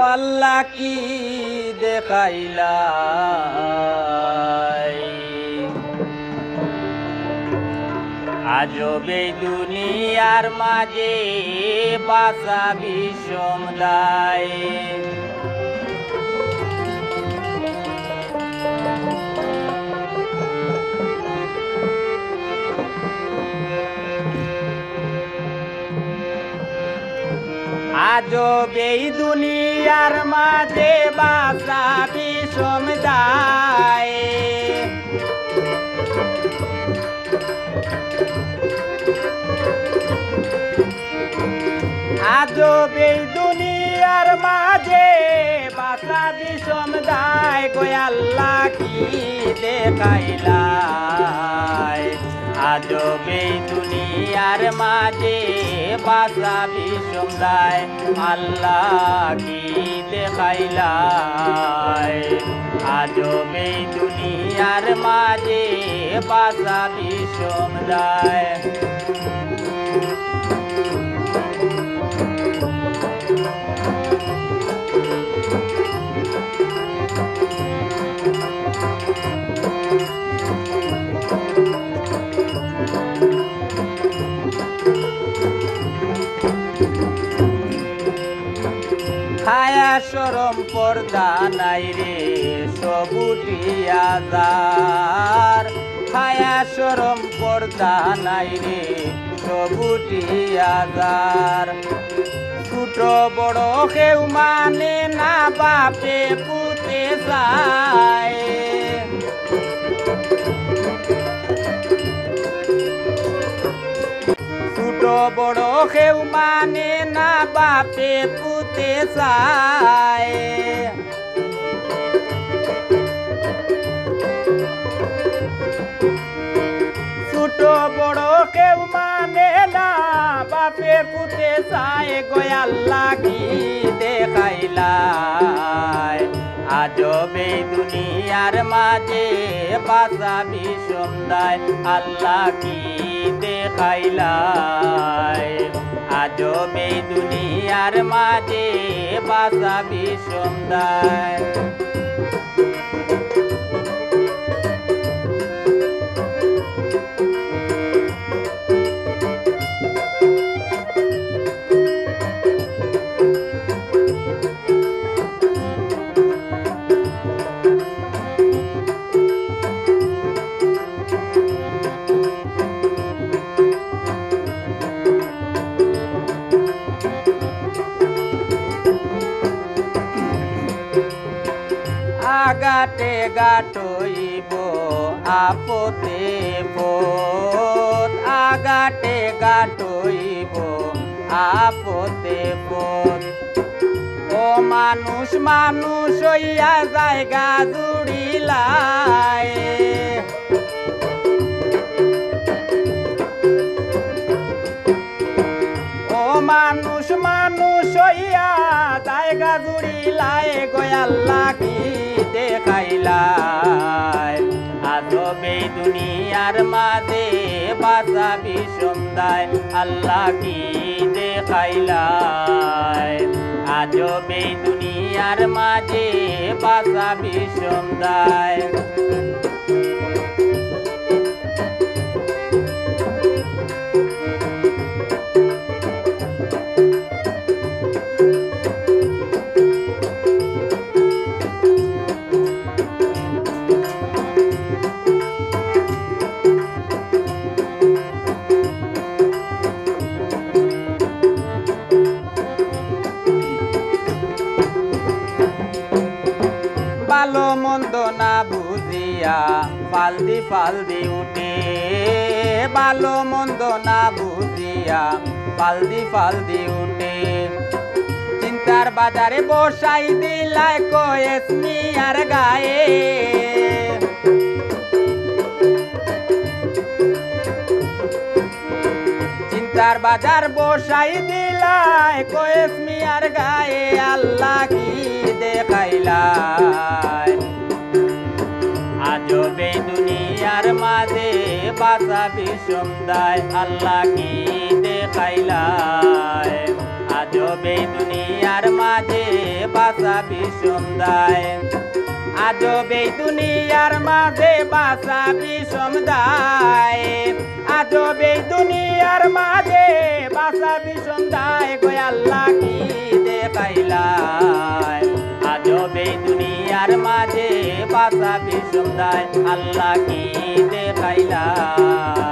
আল্লাহ কি দেখাইলা আজব এই দুনিয়ার মাঝে বাসা বিষম দায় আজব এই দুনিয়ার মাঝে বাসা বিষম দায় আজব এই দুনিয়ার মাঝে বাসা বিষম দায় গো আল্লাহ কি দেখাইলা আজব এই দুনিয়ার মাঝে বাসা বিষম দায় আল্লাহ কি দেখাইলা আজব এই দুনিয়ার মাঝে বাসা বিষম দায় খায়া শরম পর্দা নাই রে সবুটিয়া যার খায়া শরম পর্দা নাই রে সবুটিয়া যার ছোট বড় কেউ মানে না বাপে পুতে যায় ছোট বড় কেউ মানে না বাপে পুতে যায় ছোট বড় কেউ মানে না বাপে পুতে যায় গো আল্লাহ কি দেখাইলা আজব এই দুনিয়ার মাঝে বাসা বিষম দায় আল্লাহ কি দেখাইলা আজব এই দুনিয়ার মাঝে বাসা বিষম দায় আগাটে গাটইব আপতে পথ আগাটে গাটইব আপতে পথ ও মানুষ মানুষ হইয়া জায়গা জুড়িলায় ও মানুষ মানুষ হইয়া জায়গা জুড়িলায় গো আল্লাহ কি দেখাইলা আজব এই দুনিয়ার মাঝে বাসা বিষম দায় আল্লাহ কি দেখাইলা আজব এই দুনিয়ার মাঝে বাসা বিষম দায় ভালো মন্দ না বুঝিয়া ফালদি উঠে ভালো মন্দ না বুঝিয়া ফালদি উঠে চিন্তার বাজারে বসাই দিলায় কয়েস মিয়ার গায়ে চিন্তার বাজার বসাই দিলায় কয়েস মিয়ার গায়ে আল্লাহ কি দেখাইলা আজব এই দুনিয়ার মাঝে বাসা বিষম দায় আল্লাহ কি দেখাইলা আজব এই দুনিয়ার মাঝে বাসা বিষমদায় আজব এই দুনিয়ার মাঝে বাসা বিষমদায় আজব এই দুনিয়ার মাঝে বাসা বিষমদায় গো আল্লাহ কি দেখাইলাই আজব এই দুনিয়ার মাঝে বাসা বিষমদায় আল্লাহ কি দেখাইলাই